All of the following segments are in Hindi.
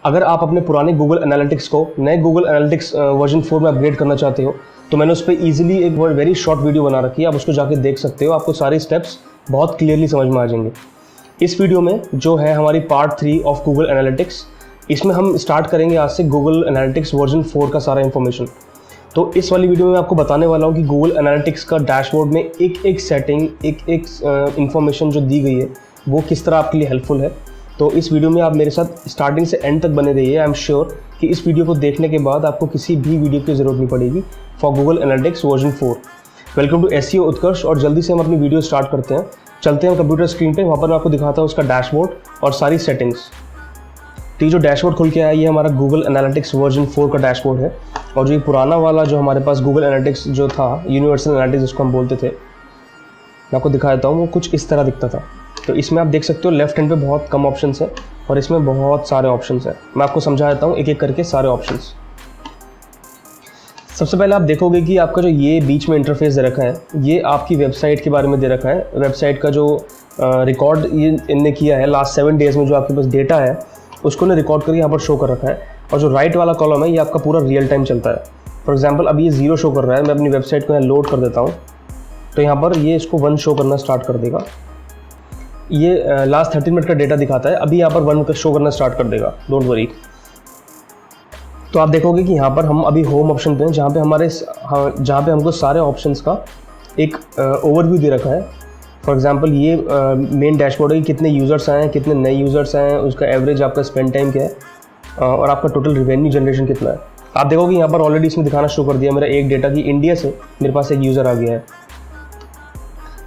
अगर आप अपने पुराने गूगल एनालिटिक्स को नए गूगल एनालिटिक्स वर्जन 4 में अपग्रेड करना चाहते हो तो मैंने उस पर ईजिली एक वेरी शॉर्ट वीडियो बना रखी है, आप उसको जाके देख सकते हो। आपको सारे स्टेप्स बहुत क्लियरली समझ में आ जाएंगे। इस वीडियो में जो है हमारी पार्ट 3 ऑफ गूगल एनालिटिक्स, इसमें हम स्टार्ट करेंगे आज से गूगल एनालिटिक्स वर्जन 4 का सारा इन्फॉर्मेशन। तो इस वाली वीडियो में मैं आपको बताने वाला हूँ कि गूगल एनालिटिक्स का डैशबोर्ड में एक एक सेटिंग, एक एक इन्फॉर्मेशन जो दी गई है वो किस तरह आपके लिए हेल्पफुल है। तो इस वीडियो में आप मेरे साथ स्टार्टिंग से एंड तक बने रहिए। आई एम श्योर कि इस वीडियो को देखने के बाद आपको किसी भी वीडियो की ज़रूरत नहीं पड़ेगी for Google analytics version 4। Welcome to SEO Utkarsh. और जल्दी से हम अपनी वीडियो स्टार्ट करते हैं। चलते हैं कंप्यूटर स्क्रीन पे, वहाँ पर मैं आपको दिखाता हूँ उसका डैशबोर्ड और सारी सेटिंग्स। तो ये जो डैशबोर्ड खुल के आया ये हमारा गूगल एनालिटिक्स वर्जन 4 का डैशबोर्ड है। और जो ये पुराना वाला जो हमारे पास गूगल एनालिटिक्स जो था, यूनिवर्सल एनालिटिक्स जिसको हम बोलते थे, मैं आपको दिखा देता हूँ, वो कुछ इस तरह दिखता था। तो इसमें आप देख सकते हो लेफ्ट हैंड पे बहुत कम ऑप्शंस है और इसमें बहुत सारे ऑप्शंस हैं। मैं आपको समझा देता हूँ एक एक करके सारे ऑप्शंस। सबसे पहले आप देखोगे कि आपका जो ये बीच में इंटरफेस दे रखा है ये आपकी वेबसाइट के बारे में दे रखा है। वेबसाइट का जो रिकॉर्ड ये इनने किया है लास्ट 7 डेज़ में, जो आपके पास डेटा है उसको ने रिकॉर्ड करके यहाँ पर शो कर रखा है। और जो राइट वाला कॉलम है ये आपका पूरा रियल टाइम चलता है। फॉर एग्जांपल अभी ये 0 शो कर रहा है। मैं अपनी वेबसाइट को यहाँ लोड कर देता हूँ तो यहाँ पर ये इसको 1 शो करना स्टार्ट कर देगा। ये लास्ट 30 मिनट का डेटा दिखाता है, अभी यहाँ पर 1 शो करना स्टार्ट कर देगा, डोंट वरी। तो आप देखोगे कि यहाँ पर हम अभी होम ऑप्शन पे हैं जहाँ पे हमको सारे ऑप्शंस का एक ओवरव्यू दे रखा है। फॉर एग्जांपल ये मेन डैशबोर्ड है कि कितने यूज़र्स आए हैं, कितने नए यूज़र्स आए हैं, उसका एवरेज आपका स्पेंड टाइम क्या है और आपका टोटल रिवेन्यू जनरेशन कितना है। आप देखोगे यहाँ पर ऑलरेडी इसमें दिखाना शुरू कर दिया मेरा एक डेटा की इंडिया से मेरे पास एक यूज़र आ गया है।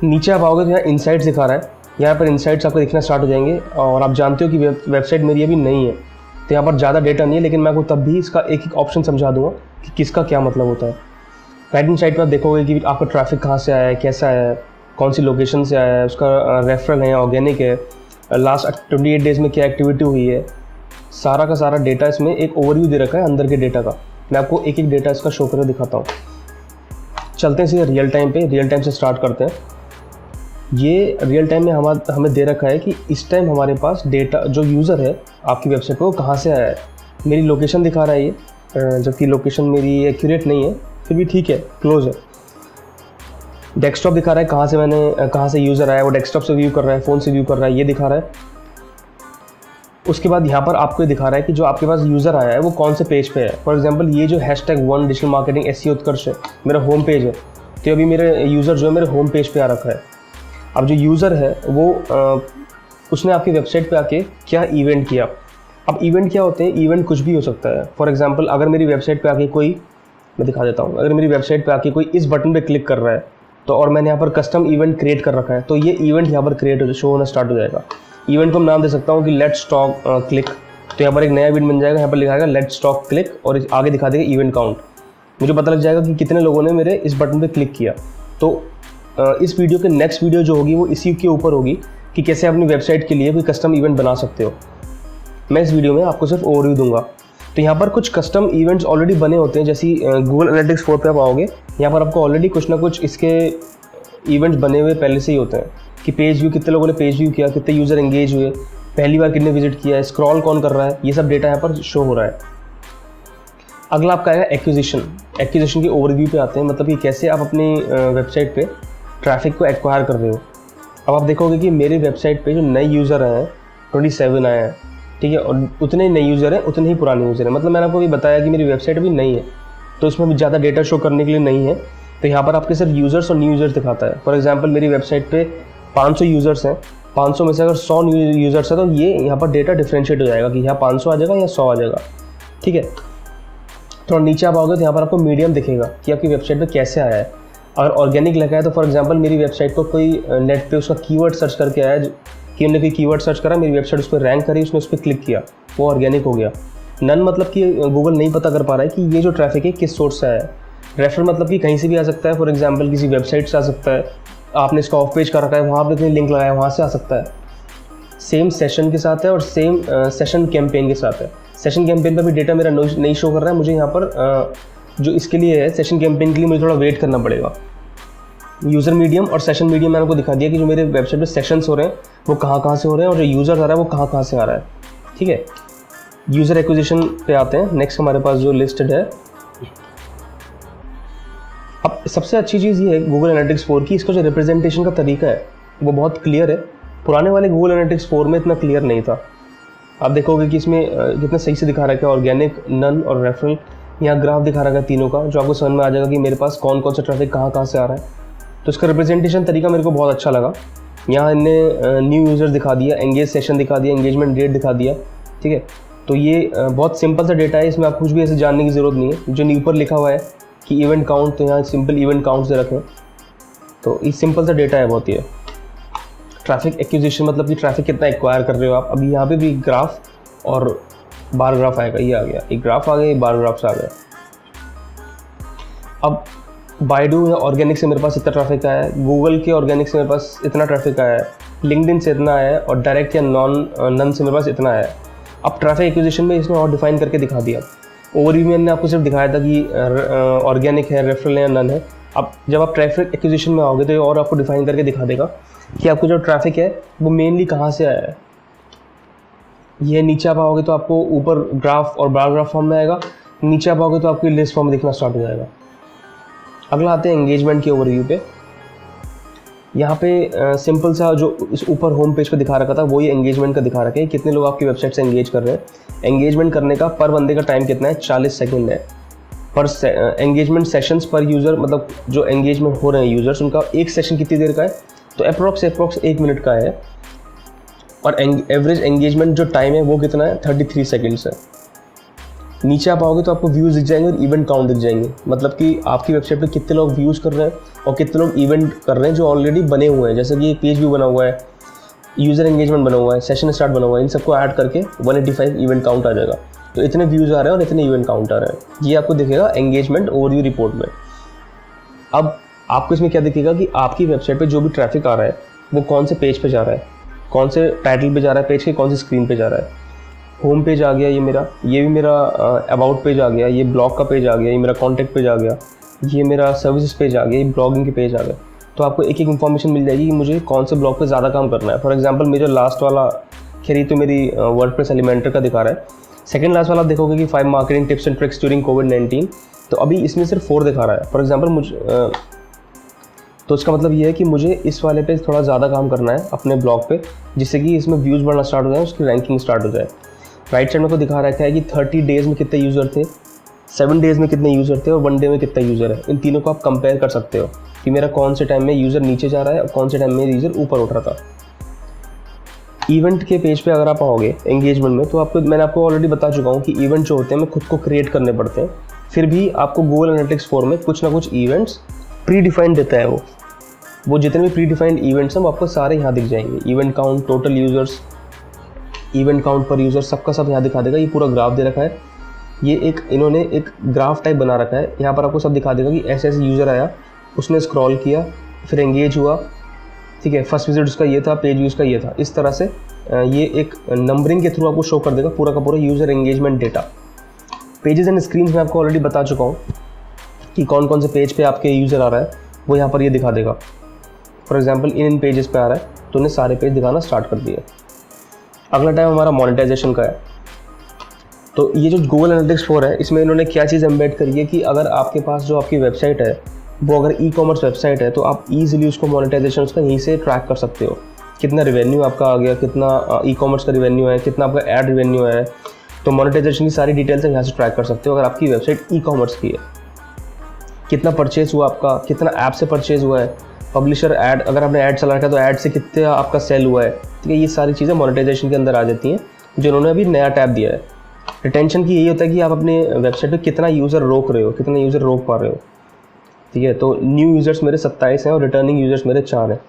नीचे आप आओगे तो यहाँ इनसाइट्स दिखा रहा है। यहाँ पर इनसाइट्स आपको दिखना स्टार्ट हो जाएंगे। और आप जानते हो कि वेबसाइट मेरी अभी नहीं है तो यहाँ पर ज़्यादा डेटा नहीं है, लेकिन मैं आपको तब भी इसका एक एक ऑप्शन समझा दूँगा कि किसका क्या मतलब होता है। राइट हैंड साइड पर आप देखोगे कि आपका ट्रैफिक कहाँ से आया है, कैसा आया है, कौन सी लोकेशन से आया है, उसका रेफरल है, ऑर्गेनिक है, लास्ट 28 डेज़ में क्या एक्टिविटी हुई है, सारा का सारा डेटा इसमें एक ओवरव्यू दे रखा है अंदर के डेटा का। मैं आपको एक एक डेटा इसका शो करके दिखाता हूँ। चलते हैं सीधे रियल टाइम पे, रियल टाइम से स्टार्ट करते हैं। ये रियल टाइम में हमें दे रखा है कि इस टाइम हमारे पास डेटा जो यूज़र है आपकी वेबसाइट पर वो कहाँ से आया है। मेरी लोकेशन दिखा रहा है ये, जबकि लोकेशन मेरी एक्यूरेट नहीं है, फिर भी ठीक है, क्लोज है। डेस्कटॉप दिखा रहा है कहाँ से यूज़र आया है, वो डेस्कटॉप से व्यू कर रहा है, फ़ोन से व्यू कर रहा है, ये दिखा रहा है। उसके बाद यहाँ पर आपको ये दिखा रहा है कि जो आपके पास यूज़र आया है वो कौन से पेज पे है। फॉर एग्जांपल ये जो #1 डिजिटल मार्केटिंग एसईओ उत्कर्ष है मेरा होम पेज है, तो अभी मेरे यूज़र जो है मेरे होम पेज पे आ रखा है। अब जो यूज़र है वो उसने आपकी वेबसाइट पे आके क्या इवेंट किया। अब इवेंट क्या होते हैं, इवेंट कुछ भी हो सकता है। फॉर एग्जांपल अगर मेरी वेबसाइट पे आके कोई, मैं दिखा देता हूँ, अगर मेरी वेबसाइट पे आके कोई इस बटन पे क्लिक कर रहा है तो और मैंने यहाँ पर कस्टम इवेंट क्रिएट कर रखा है तो ये इवेंट यहाँ पर शो होना स्टार्ट हो जाएगा। इवेंट को मैं नाम दे सकता हूँ कि लेट्स टॉक क्लिक। तो यहाँ पर एक नया इवेंट बन जाएगा, यहाँ पर लिखाएगा लेट्स टॉक क्लिक और आगे दिखा देगा इवेंट काउंट। मुझे पता लग जाएगा कि कितने लोगों ने मेरे इस बटन पर क्लिक किया। तो इस वीडियो के नेक्स्ट वीडियो जो होगी वो इसी के ऊपर होगी कि कैसे अपनी वेबसाइट के लिए कोई कस्टम इवेंट बना सकते हो। मैं इस वीडियो में आपको सिर्फ ओवरव्यू दूंगा। तो यहाँ पर कुछ कस्टम इवेंट्स ऑलरेडी बने होते हैं। जैसे गूगल एनालिटिक्स 4 पे आप आओगे, यहाँ पर आपको ऑलरेडी कुछ ना कुछ इसके इवेंट्स बने हुए पहले से ही होते हैं कि पेज व्यू, कितने लोगों ने पेज व्यू किया, कितने यूज़र एंगेज हुए, पहली बार कितने विजिट किया है, स्क्रॉल कौन कर रहा है, ये सब डेटा यहाँ पर शो हो रहा है। अगला आपका आएगा एक्विजिशन के ओवरव्यू पे आते हैं, मतलब कि कैसे आप अपनी वेबसाइट पे ट्रैफिक को एक्वायर कर रहे हो। अब आप देखोगे कि मेरी वेबसाइट पे जो नए यूज़र आए हैं 27 आए हैं, ठीक है, और उतने ही नए यूज़र हैं उतने ही पुराने यूज़र हैं। मतलब मैंने आपको भी बताया कि मेरी वेबसाइट अभी नहीं है तो इसमें भी ज़्यादा डेटा शो करने के लिए नहीं है। तो यहाँ पर आपके सिर्फ यूज़र्स और न्यू यूज़र्स दिखाता है। फॉर एग्जांपल मेरी वेबसाइट पे 500 यूज़र्स हैं, 500 में से अगर 100 न्यू यूज़र्स है तो ये यहाँ पर डेटा डिफ्रेंशिएट हो जाएगा कि यहाँ 500 आ जाएगा या 100 आ जाएगा, ठीक है। थोड़ा नीचे आप आओगे तो यहाँ पर आपको मीडियम दिखेगा कि आपकी वेबसाइट पर कैसे आया है। अगर ऑर्गेनिक लगा है तो फॉर एग्जांपल मेरी वेबसाइट को कोई नेट पे उसका कीवर्ड सर्च करके आया कि उन्होंने कोई कीवर्ड सर्च करा, मेरी वेबसाइट उस पर रैंक करी, उसने उस पर क्लिक किया, वो ऑर्गेनिक हो गया। नन मतलब कि गूगल नहीं पता कर पा रहा है कि ये जो ट्रैफिक है किस सोर्स से आया है। रेफर मतलब कि कहीं से भी आ सकता है, फॉर एग्जांपल किसी वेबसाइट से आ सकता है, आपने इसका ऑफ पेज कर रखा है, वहाँ पर कहीं लिंक लगाया वहाँ से आ सकता है। सेम सेशन के साथ है और सेम सेशन कैंपेन के साथ है। सेशन कैंपेन पर भी डेटा मेरा नहीं शो कर रहा है। मुझे यहाँ पर जो इसके लिए है सेशन कैंपेन के लिए मुझे थोड़ा वेट करना पड़ेगा। यूज़र मीडियम और सेशन मीडियम मैंने आपको दिखा दिया कि जो मेरे वेबसाइट पे सेशंस हो रहे हैं वो कहाँ से हो रहे हैं और जो यूज़र आ रहा है वो कहाँ से आ रहा है, ठीक है। यूज़र एक्विजिशन पे आते हैं। नेक्स्ट हमारे पास जो लिस्टेड है, अब सबसे अच्छी चीज़ ये है गूगल एनालिटिक्स 4 की, इसका जो रिप्रेजेंटेशन का तरीका है वो बहुत क्लियर है। पुराने वाले गूगल एनालिटिक्स 4 में इतना क्लियर नहीं था। आप देखोगे कि इसमें कितना सही से दिखा रखा है ऑर्गेनिक, नन और रेफरल। यहाँ ग्राफ दिखा रखा है तीनों का, जो आपको समझ में आ जाएगा कि मेरे पास कौन कौन सा ट्रैफिक कहाँ से आ रहा है। तो इसका रिप्रेजेंटेशन तरीका मेरे को बहुत अच्छा लगा। यहाँ इनने न्यू यूज़र दिखा दिया, एंगेज सेशन दिखा दिया, एंगेजमेंट रेट दिखा दिया, ठीक है। तो ये बहुत सिंपल सा डेटा है, इसमें आप कुछ भी ऐसे जानने की ज़रूरत नहीं है। जो ऊपर लिखा हुआ है कि इवेंट काउंट, तो यहाँ सिंपल इवेंट काउंट से रखें। तो ये सिंपल सा डेटा है बहुत ही। ट्रैफिक एक्विजिशन मतलब कि ट्रैफिक कितना एक्वायर कर रहे हो आप। अभी यहाँ पे भी ग्राफ और बार ग्राफ आएगा, ये आ गया, एक ग्राफ आ गया, एक बार ग्राफ आ गया। अब बाइडू या ऑर्गेनिक से मेरे पास इतना ट्रैफिक आया है, गूगल के ऑर्गेनिक से मेरे पास इतना ट्रैफिक आया है, लिंक्डइन से इतना आया है, और डायरेक्ट या नन से मेरे पास इतना आया है। अब ट्रैफिक एक्विजिशन में इसने और डिफाइन करके दिखा दिया। ओवरव्यू में मैंने आपको सिर्फ दिखाया था कि ऑर्गेनिक है, रेफरल है या नन है। अब जब आप ट्रैफिक एक्विजिशन में आओगे तो ये और आपको डिफाइन करके दिखा देगा कि आपको जो ट्रैफिक है वो मेनली कहाँ से आया है। ये नीचे आप आओगे तो आपको ऊपर ग्राफ और बार ग्राफ फॉर्म में आएगा, नीचे आप आओगे तो आपको लिस्ट फॉर्म दिखना स्टार्ट हो जाएगा। अगला आते हैं एंगेजमेंट के ओवरव्यू पे। यहाँ पे सिंपल सा जो इस ऊपर होम पेज पे दिखा रखा था वो ये एंगेजमेंट का दिखा रखा है, कितने लोग आपकी वेबसाइट से एंगेज कर रहे हैं। एंगेजमेंट करने का पर बंदे का टाइम कितना है, 40 सेकंड है। पर एंगेजमेंट सेशंस पर यूज़र, मतलब जो एंगेजमेंट हो रहे हैं यूज़र्स, उनका एक सेशन कितनी देर का है, तो अप्रॉक्स 1 मिनट का है। और एवरेज एंगेजमेंट जो टाइम है वो कितना है, 33 सेकेंड्स है। नीचे आप आओगे तो आपको व्यूज़ दिख जाएंगे और इवेंट काउंट दिख जाएंगे, मतलब कि आपकी वेबसाइट पे कितने लोग व्यूज़ कर रहे हैं और कितने लोग इवेंट कर रहे हैं जो ऑलरेडी बने हुए हैं। जैसे कि पेज व्यू बना हुआ है, यूज़र एंगेजमेंट बना हुआ है, सेशन स्टार्ट बना हुआ है, इन सबको ऐड करके 185 इवेंट काउंट आ जाएगा। तो इतने व्यूज़ आ रहे हैं और इतने इवेंट काउंट आ रहे हैं, ये आपको दिखेगा एंगेजमेंट ओवरव्यू रिपोर्ट में। अब आपको इसमें क्या दिखेगा कि आपकी वेबसाइट पे जो भी ट्रैफिक आ रहा है वो कौन से पेज पे जा रहा है, कौन से टाइटल पे जा रहा है, पेज के कौन सी स्क्रीन पे जा रहा है। होम पेज आ गया, ये भी मेरा अबाउट पेज आ गया, ये ब्लॉग का पेज आ गया, ये मेरा कॉन्टैक्ट पेज आ गया, ये मेरा सर्विसेज पेज आ गया, ये ब्लॉगिंग के पेज आ गया। तो आपको एक एक इन्फॉर्मेशन मिल जाएगी कि मुझे कौन से ब्लॉग पे ज़्यादा काम करना है। फॉर एग्जांपल मेरा लास्ट वाला, खैर ये तो मेरी वर्डप्रेस एलिमेंटर का दिखा रहा है। सेकंड लास्ट वाला आप देखोगे कि 5 marketing tips and tricks during कोविड-19, तो अभी इसमें सिर्फ 4 दिखा रहा है। फॉर एग्जांपल मुझे तो इसका मतलब ये है कि मुझे इस वाले पे थोड़ा ज़्यादा काम करना है अपने ब्लॉग पे, जिससे कि इसमें व्यूज़ बढ़ना स्टार्ट हो जाए, उसकी रैंकिंग स्टार्ट हो जाए। राइट साइड में को दिखा रखा है कि 30 डेज़ में कितने यूज़र थे, 7 डेज़ में कितने यूज़र थे और 1 डे में कितना यूज़र है। इन तीनों को आप कंपेयर कर सकते हो कि मेरा कौन से टाइम में यूज़र नीचे जा रहा है और कौन से टाइम में यूज़र ऊपर उठ रहा था। इवेंट के पेज पे अगर आप आओगे एंगेजमेंट में, तो आपको मैंने आपको ऑलरेडी बता चुका हूँ कि इवेंट जो होते हैं मैं खुद को क्रिएट करने पड़ते हैं। फिर भी आपको गूगल एनालिटिक्स 4 में कुछ ना कुछ इवेंट्स प्री डिफाइंड देता है। वो जितने भी प्री डिफाइंड इवेंट्स हैं वो आपको सारे यहाँ दिख जाएंगे। Event count, total users, event count पर यूज़र, सबका सब यहाँ दिखा देगा। ये पूरा ग्राफ दे रखा है, ये इन्होंने एक ग्राफ टाइप बना रखा है। यहाँ पर आपको सब दिखा देगा कि ऐसे ऐसे यूज़र आया, उसने स्क्रॉल किया, फिर एंगेज हुआ, ठीक है, फर्स्ट विजिट उसका ये था, पेज व्यूज़ का ये था। इस तरह से ये एक नंबरिंग के थ्रू आपको शो कर देगा पूरा का पूरा user engagement data. Pages and screens में आपको ऑलरेडी बता चुका हूँ कि कौन कौन से पेज पे आपके यूज़र आ रहा है, वो यहाँ पर ये दिखा देगा। फॉर एग्जांपल इन पेजेस पे आ रहा है तो उन्हें सारे पेज दिखाना स्टार्ट कर दिए। अगला टाइम हमारा मोनेटाइजेशन का है। तो ये जो गूगल एनालिटिक्स 4 है, इसमें इन्होंने क्या चीज़ एम्बेड करी है कि अगर आपके पास जो आपकी वेबसाइट है वो अगर ई कॉमर्स वेबसाइट है तो आप ईजिली उसको मोनेटाइजेशन उसका यहीं से ट्रैक कर सकते हो। कितना रिवेन्यू आपका आ गया, कितना ई कॉमर्स का रिवेन्यू है, कितना आपका एड रिवेन्यू है। तो मोनेटाइजेशन की सारी डिटेल्स यहाँ से ट्रैक कर सकते हो अगर आपकी वेबसाइट ई कॉमर्स की है। कितना परचेज हुआ आपका, कितना ऐप से परचेज हुआ है, पब्लिशर ऐड, अगर आपने ऐड चला रखा है तो ऐड से कितना आपका सेल हुआ है, ठीक है। ये सारी चीज़ें मोनेटाइजेशन के अंदर आ जाती हैं, जो उन्होंने अभी नया टैब दिया है। रिटेंशन की यही होता है कि आप अपने वेबसाइट पे कितना यूज़र रोक रहे हो, कितना यूज़र रोक पा रहे हो, ठीक है। तो न्यू यूज़र्स मेरे 27 हैं और रिटर्निंग यूज़र्स मेरे 4 हैं।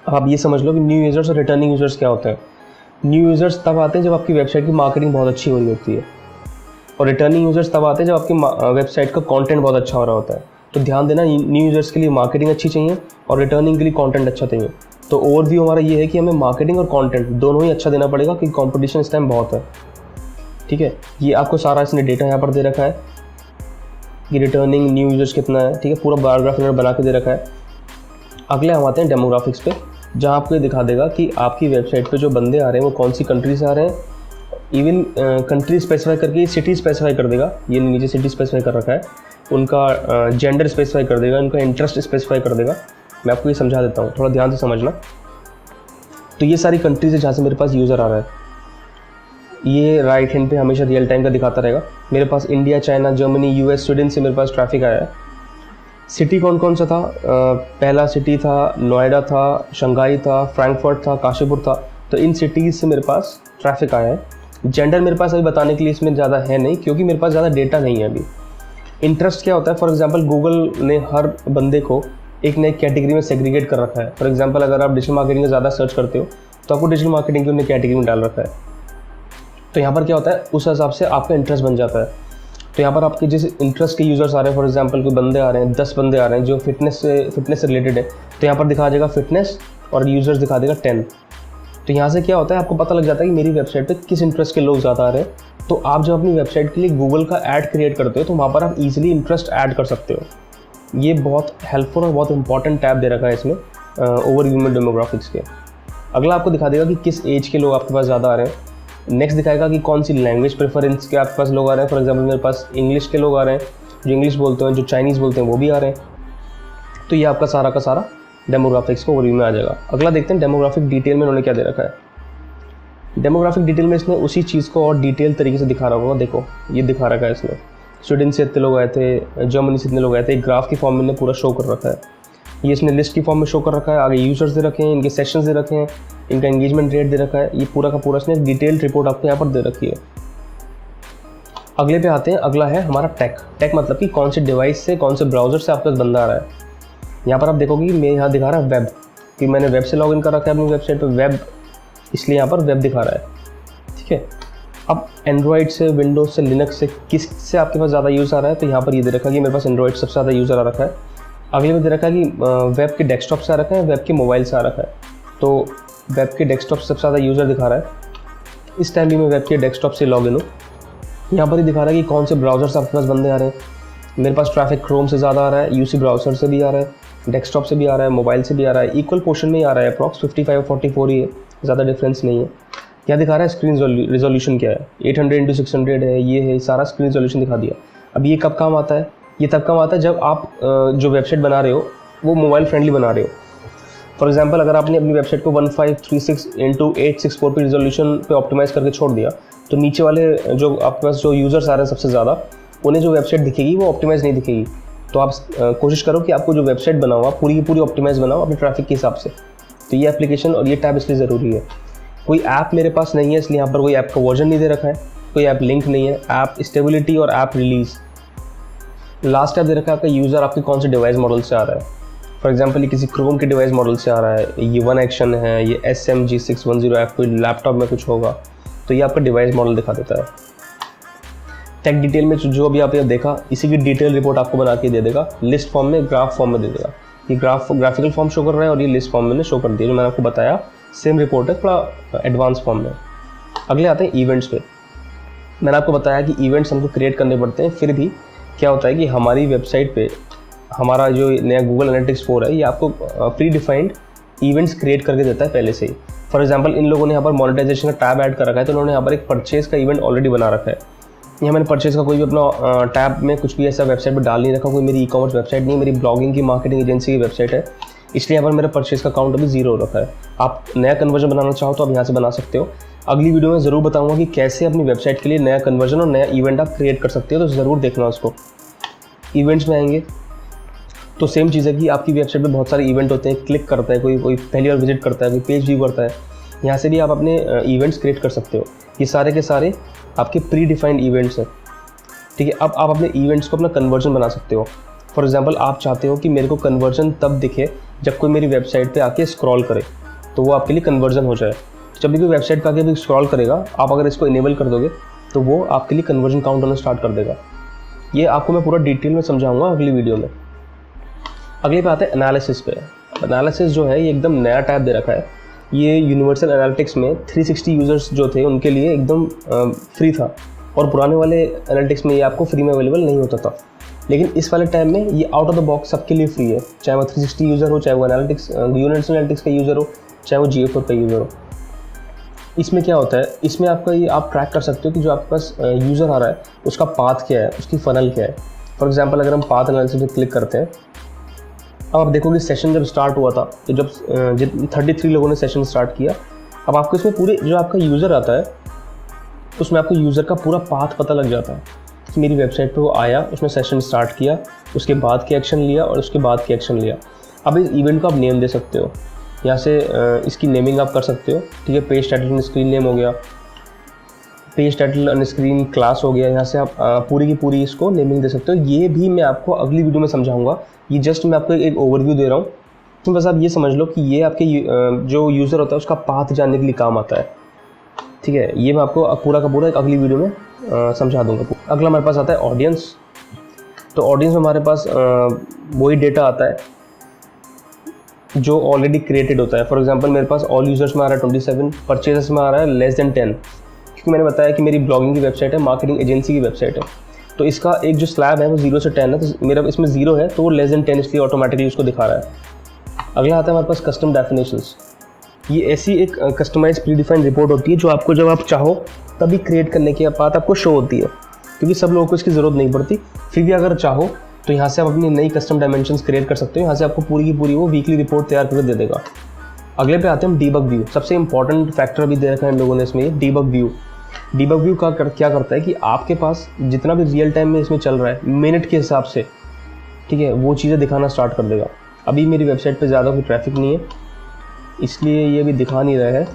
अब आप ये समझ लो कि न्यू यूज़र्स और रिटर्निंग यूज़र्स क्या होते हैं। न्यू यूज़र्स तब आते हैं जब आपकी वेबसाइट की मार्केटिंग बहुत अच्छी हो रही होती है, और रिटर्निंग यूज़र्स तब आते हैं जब आपकी वेबसाइट का कंटेंट बहुत अच्छा हो रहा होता है। तो ध्यान देना, न्यू यूज़र्स के लिए मार्केटिंग अच्छी चाहिए और रिटर्निंग के लिए कंटेंट अच्छा चाहिए। तो ओवरव्यू हमारा ये है कि हमें मार्केटिंग और कंटेंट दोनों ही अच्छा देना पड़ेगा क्योंकि कंपटीशन इस टाइम बहुत है, ठीक है। ये आपको सारा इसने डेटा यहाँ पर दे रखा है कि रिटर्निंग न्यू यूज़र्स कितना है, ठीक है। पूरा बार ग्राफ इन्होंने बना के दे रखा है। अगले हम आते हैं डेमोग्राफिक्स पे, जहाँ आपको ये दिखा देगा कि आपकी वेबसाइट पे जो बंदे आ रहे हैं वो कौन सी कंट्री से आ रहे हैं इवन कंट्री स्पेसिफाई करके सिटी स्पेसिफाई कर देगा, ये नीचे सिटी स्पेसिफाई कर रखा है, उनका जेंडर स्पेसिफाई कर देगा, उनका इंटरेस्ट स्पेसिफाई कर देगा। मैं आपको ये समझा देता हूँ, थोड़ा ध्यान से समझना। तो ये सारी कंट्रीज है जहाँ से मेरे पास यूज़र आ रहा है। ये राइट हैंड पे हमेशा रियल टाइम का दिखाता रहेगा। मेरे पास India, China, Germany, US, Sweden से मेरे पास ट्रैफिक आया है। सिटी कौन कौन सा था? पहला सिटी था नोएडा था, शंघाई था, फ्रैंकफर्ट था, काशीपुर था। तो इन सिटीज़ से मेरे पास ट्रैफिक आया है। जेंडर मेरे पास अभी बताने के लिए इसमें ज़्यादा है नहीं, क्योंकि मेरे पास ज़्यादा डेटा नहीं है अभी। इंटरेस्ट क्या होता है? फॉर एग्जांपल गूगल ने हर बंदे को एक नई कैटेगरी में सेग्रीगेट कर रखा है। फॉर एग्जांपल अगर आप डिजिटल मार्केटिंग में ज़्यादा सर्च करते हो तो आपको डिजिटल मार्केटिंग की उन्होंने कैटेगरी में डाल रखा है। तो यहाँ पर क्या होता है, उस हिसाब से आपका इंटरेस्ट बन जाता है। तो यहाँ पर आपके जिस इंटरेस्ट के यूज़र्स आ रहे हैं, फॉर एग्जांपल कोई बंदे आ रहे हैं, 10 बंदे आ रहे हैं जो फिटनेस से रिलेटेड है, तो यहाँ पर दिखा देगा फिटनेस और यूज़र्स दिखा देगा 10। तो यहाँ से क्या होता है, आपको पता लग जाता है कि मेरी वेबसाइट पे किस इंटरेस्ट के लोग ज़्यादा आ रहे हैं। तो आप जब अपनी वेबसाइट के लिए गूगल का ऐड क्रिएट करते हो तो वहाँ पर आप इजीली इंटरेस्ट ऐड कर सकते हो। ये बहुत हेल्पफुल और बहुत इंपॉर्टेंट टैब दे रखा है इसमें ओवरव्यू में डेमोग्राफिक्स के। अगला आपको दिखा देगा कि किस एज के लोग आपके पास ज़्यादा आ रहे हैं। नेक्स्ट दिखाएगा कि कौन सी लैंग्वेज प्रेफरेंस के आपके पास लोग आ रहे हैं। फॉर एग्जांपल मेरे पास इंग्लिश के लोग आ रहे हैं, जो इंग्लिश बोलते हैं, जो चाइनीज़ बोलते हैं वो भी आ रहे हैं। तो ये आपका सारा का सारा डेमोग्राफिक्स को ओवरव्यू में आ जाएगा। अगला देखते हैं डेमोग्राफिक डिटेल में उन्होंने क्या दे रखा है। डेमोग्राफिक डिटेल में इसने उसी चीज़ को और डिटेल तरीके से दिखा रहा होगा। देखो ये दिखा रखा है इसने, स्वीडन से इतने लोग आए थे, जर्मनी से इतने लोग आए थे। ग्राफ की फॉर्म में पूरा शो कर रखा है। ये इसने लिस्ट की फॉर्म में शो कर रखा है। आगे यूजर्स दे रखे हैं, इनके सेशंस दे रखे हैं, इनका एंगेजमेंट रेट दे रखा है। ये पूरा का पूरा इसने डिटेल्ड रिपोर्ट आपको यहाँ पर दे रखी है। अगले पे आते हैं। अगला है हमारा टैग मतलब कि कौन से डिवाइस से, कौन से ब्राउजर से आपके पास बंदा आ रहा है। यहाँ पर आप देखोगे मैं यहाँ दिखा रहा है वेब, कि मैंने वेब से लॉगिन कर रखा है अपनी वेबसाइट पर, वेब, इसलिए यहाँ पर वेब दिखा रहा है। ठीक है, अब एंड्रॉइड से, विंडोज से, लिनक्स से किस से आपके पास ज़्यादा यूज़ आ रहा है। तो यहाँ पर ये दे रखा है कि मेरे पास एंड्रॉइड सबसे ज़्यादा यूज़र आ रखा है। अगले में दे रखा है कि वेब के डेस्कटॉप से आ रखा है, वेब के मोबाइल से आ रखा है। तो वेब के डेस्कटॉप से सबसे ज़्यादा यूज़र दिखा रहा है। इस टाइम भी मैं वेब के डेस्कटॉप से लॉगिन हूँ। यहाँ पर ही दिखा रहा है कि कौन से ब्राउज़र से आपके पास बंदे आ रहे हैं। मेरे पास ट्रैफिक क्रोम से ज़्यादा आ रहा है, यूसी ब्राउज़र से भी आ रहा है, डेस्कटॉप से भी आ रहा है, मोबाइल से भी आ रहा है। इक्वल पोर्शन में ही आ रहा है, अप्रॉक्स 55 और 44 ही है, ज़्यादा डिफरेंस नहीं है। क्या दिखा रहा है, स्क्रीन रिजोल्यूशन क्या है, 800x600 है, ये है, सारा स्क्रीन रिजोल्यूशन दिखा दिया। अब ये कब काम आता है? ये तब काम आता है जब आप जो वेबसाइट बना रहे हो वो मोबाइल फ्रेंडली बना रहे हो। फॉर एग्जांपल अगर आपने अपनी वेबसाइट को 1536x864p रिजोल्यूशन पे ऑप्टिमाइज़ करके छोड़ दिया, तो नीचे वाले जो आपके पास जो यूज़र्स आ रहे हैं सबसे ज़्यादा, उन्हें जो वेबसाइट दिखेगी वो ऑप्टिमाइज़ नहीं दिखेगी। तो आप कोशिश करो कि आपको जो वेबसाइट बनाओ आप पूरी की पूरी ऑप्टिमाइज़ बनाओ अपने ट्रैफिक के हिसाब से। तो ये एप्लीकेशन और ये टैब इसलिए ज़रूरी है। कोई ऐप मेरे पास नहीं है, इसलिए यहाँ पर कोई ऐप का वर्जन नहीं दे रखा है, कोई ऐप लिंक नहीं है। ऐप स्टेबिलिटी और ऐप रिलीज़, लास्ट ऐप दे रखा है आपका यूज़र आपके कौन से डिवाइस मॉडल से आ रहा है। फॉर एग्जांपल ये किसी क्रोम के डिवाइस मॉडल से आ रहा है, ये वन एक्शन है, ये SMG610 कोई लैपटॉप में कुछ होगा, तो ये आपका डिवाइस मॉडल दिखा देता है। टैग डिटेल में जो अभी आपने देखा इसी की डिटेल रिपोर्ट आपको बना के दे देगा, लिस्ट फॉर्म में, ग्राफ फॉर्म में दे देगा। ये ग्राफिकल फॉर्म शो कर रहा है और ये लिस्ट फॉर्म में शो कर दिया, जो मैंने आपको बताया सेम रिपोर्ट है, थोड़ा एडवांस फॉर्म में। अगले आते हैं इवेंट्स पे। मैंने आपको बताया कि इवेंट्स हमको क्रिएट करने पड़ते हैं, फिर भी क्या होता है कि हमारी वेबसाइट पे हमारा जो नया गूगल एनालिटिक्स 4 है ये आपको प्री डिफाइंड इवेंट्स क्रिएट करके देता है पहले से ही। फॉर एग्जांपल इन लोगों ने यहाँ पर मोनेटाइजेशन का टैब ऐड कर रखा है, तो उन्होंने यहाँ पर एक परचेज़ का इवेंट ऑलरेडी बना रखा है। यहाँ मैंने परचेज़ का कोई भी अपना टैब में कुछ भी ऐसा वेबसाइट पर डाल नहीं रखा, कोई मेरी ई कॉमर्स वेबसाइट नहीं, मेरी ब्लॉगिंग की मार्केटिंग एजेंसी की वेबसाइट है, इसलिए यहाँ पर मेरा परचेज़ का अकाउंट अभी 0 रखा है। आप नया कन्वर्जन बनाना चाहो तो आप यहाँ से बना सकते हो। अगली वीडियो में ज़रूर बताऊँगा कि कैसे अपनी वेबसाइट के लिए नया कन्वर्जन और नया इवेंट आप क्रिएट कर सकते हो, तो ज़रूर देखना उसको। इवेंट्स में आएंगे तो सेम चीज़ है कि आपकी वेबसाइट पे बहुत सारे इवेंट होते हैं, क्लिक करता है कोई पहली बार विजिट करता है, कोई पेज व्यू करता है, यहाँ से भी आप अपने इवेंट्स क्रिएट कर सकते हो। ये सारे के सारे आपके प्री डिफाइंड इवेंट्स हैं। ठीक है, अब आप अपने इवेंट्स को अपना कन्वर्जन बना सकते हो। फॉर एग्जांपल आप चाहते हो कि मेरे को कन्वर्जन तब दिखे जब कोई मेरी वेबसाइट पे आके स्क्रॉल करे, तो वो आपके लिए कन्वर्जन हो जाए। जब भी कोई वेबसाइट पे आके भी स्क्रॉल करेगा, आप अगर इसको इनेबल कर दोगे तो वो आपके लिए कन्वर्जन काउंट होना स्टार्ट कर देगा। ये आपको मैं पूरा डिटेल में समझाऊंगा अगली वीडियो में। अगले पे आते हैं एनालिसिस पे। एनालिसिस जो है ये एकदम नया टैब दे रखा है। ये यूनिवर्सल एनालिटिक्स में 360 यूज़र्स जो थे उनके लिए एकदम फ्री था, और पुराने वाले एनालिटिक्स में ये आपको फ्री में अवेलेबल नहीं होता था। लेकिन इस वाले टाइम में ये आउट ऑफ द बॉक्स सबके लिए फ्री है, चाहे वो 360 यूज़र हो, चाहे वो यूनिवर्सल एनालिटिक्स का यूज़र हो, चाहे वो GA4 का यूज़र हो। इसमें क्या होता है, इसमें आपका ये आप ट्रैक कर सकते हो कि जो आपके पास यूज़र आ रहा है उसका पाथ क्या है, उसकी फ़नल क्या है। फॉर एग्जांपल अगर हम पाथ एनालिसिस पे क्लिक करते हैं, अब आप देखोगे सेशन जब स्टार्ट हुआ था तो जब 33 लोगों ने सेशन स्टार्ट किया, अब आपको इसमें पूरे जो आपका यूज़र आता है उसमें आपको यूज़र का पूरा पाथ पता लग जाता है कि मेरी वेबसाइट पे वो आया, उसने सेशन स्टार्ट किया, उसके बाद क्या एक्शन लिया और उसके बाद क्या एक्शन लिया। अब इस इवेंट को आप नेम दे सकते हो, यहाँ से इसकी नेमिंग आप कर सकते हो। ठीक है, page title and screen name हो गया, page title and screen class हो गया, यहाँ से आप पूरी की पूरी इसको नेमिंग दे सकते हो। ये भी मैं आपको अगली वीडियो में समझाऊंगा, ये जस्ट मैं आपको एक ओवरव्यू दे रहा हूँ। तो बस आप ये समझ लो कि ये आपके जो यूज़र होता है उसका पाथ जानने के लिए काम आता है। ठीक है, ये मैं आपको पूरा का पूरा एक अगली वीडियो में समझा दूंगा। अगला हमारे पास आता है ऑडियंस। तो ऑडियंस में हमारे पास वही डेटा आता है जो ऑलरेडी क्रिएटेड होता है। फॉर एग्जांपल मेरे पास ऑल यूजर्स में आ रहा है 27, परचेजेस में आ रहा है लेस देन 10, क्योंकि मैंने बताया कि मेरी ब्लॉगिंग की वेबसाइट है, मार्केटिंग एजेंसी की वेबसाइट है। तो इसका एक जो स्लैब है वो 0 से 10 है, तो मेरा इसमें 0 है तो वो लेस देन 10 इसलिए ऑटोमेटिकली उसको दिखा रहा है। अगला आता है हमारे पास कस्टम डेफिनेशंस। ये ऐसी एक कस्टमाइज प्री डिफाइंड रिपोर्ट होती है जो आपको जब आप चाहो तभी क्रिएट करने के बाद आपको शो होती है, क्योंकि सब लोगों को इसकी ज़रूरत नहीं पड़ती। फिर भी अगर चाहो तो यहाँ से आप अपनी नई कस्टम डायमेंशंस क्रिएट कर सकते हो। यहाँ से आपको पूरी की पूरी वो वीकली रिपोर्ट तैयार करके दे देगा। अगले पे आते हैं हम डीबग व्यू। सबसे इंपॉर्टेंट फैक्टर भी दे रखा है इन लोगों ने इसमें, डीबग व्यू। डीबग व्यू क्या करता है कि आपके पास जितना भी रियल टाइम में इसमें चल रहा है मिनट के हिसाब से, ठीक है, वो चीज़ें दिखाना स्टार्ट कर देगा। अभी मेरी वेबसाइट पर ज़्यादा कोई ट्रैफिक नहीं है इसलिए ये भी दिखा नहीं रहा है,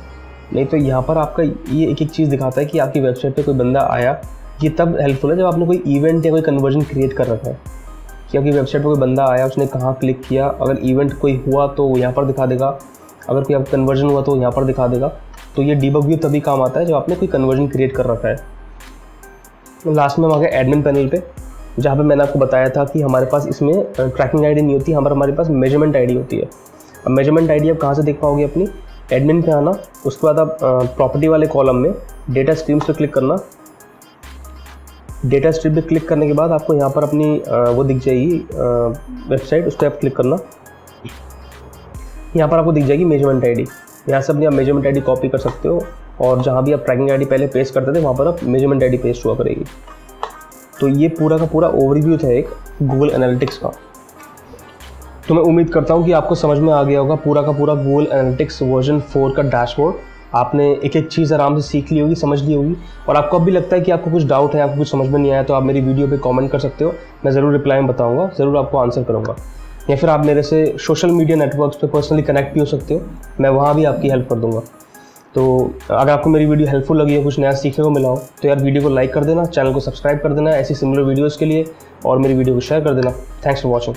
नहीं तो यहाँ पर आपका ये एक एक चीज़ दिखाता है कि आपकी वेबसाइट पे कोई बंदा आया। ये तब हेल्पफुल है जब आपने कोई इवेंट या कोई कन्वर्जन क्रिएट कर रखा है कि आपकी वेबसाइट पे कोई बंदा आया, उसने कहाँ क्लिक किया, अगर इवेंट कोई हुआ तो वो यहाँ पर दिखा देगा, अगर कोई आपका कन्वर्जन हुआ तो यहाँ पर दिखा देगा। तो ये डीबग व्यू तभी काम आता है जब आपने कोई कन्वर्जन क्रिएट कर रखा है। तो लास्ट में हम आ गए एडमिन पैनल पे, जहाँ पे मैंने आपको बताया था कि हमारे पास इसमें ट्रैकिंग आईडी नहीं होती, हमारे पास मेजरमेंट आईडी होती है। अब मेजरमेंट आईडी आप कहाँ से देख पाओगे, अपनी एडमिन पे आना, उसके बाद आप प्रॉपर्टी वाले कॉलम में डेटा स्ट्रीम्स पे क्लिक करना। डेटा स्ट्रीम पे क्लिक करने के बाद आपको यहाँ पर अपनी वो दिख जाएगी वेबसाइट, उस पर आप क्लिक करना। यहाँ पर आपको दिख जाएगी मेजरमेंट आईडी, यहाँ से अपनी आप मेजरमेंट आईडी कॉपी कर सकते हो और जहाँ भी आप ट्रैकिंग आईडी पहले पेस्ट करते थे वहाँ पर आप मेजरमेंट आईडी पेस्ट हुआ करेगी। तो ये पूरा का पूरा ओवरव्यू था एक गूगल एनालिटिक्स का। तो मैं उम्मीद करता हूँ कि आपको समझ में आ गया होगा पूरा का पूरा गूगल एनालिटिक्स वर्जन 4 का डैशबोर्ड। आपने एक एक चीज़ आराम से सीख ली होगी, समझ ली होगी, और आपको अब भी लगता है कि आपको कुछ डाउट है, आपको कुछ समझ में नहीं आया, तो आप मेरी वीडियो पे कमेंट कर सकते हो, मैं ज़रूर रिप्लाई में बताऊँगा, ज़रूर आपको आंसर करूँगा। या फिर आप मेरे से सोशल मीडिया नेटवर्क्स पे पर्सनली कनेक्ट भी हो सकते हो, मैं वहाँ भी आपकी हेल्प कर दूँगा। तो अगर आपको मेरी वीडियो हेल्पफुल लगी है, कुछ नया सीखने को मिला हो, तो यार वीडियो को लाइक कर देना, चैनल को सब्सक्राइब कर देना ऐसी सिमिलर वीडियोज़ के लिए, और मेरी वीडियो को शेयर कर देना। Thanks for watching.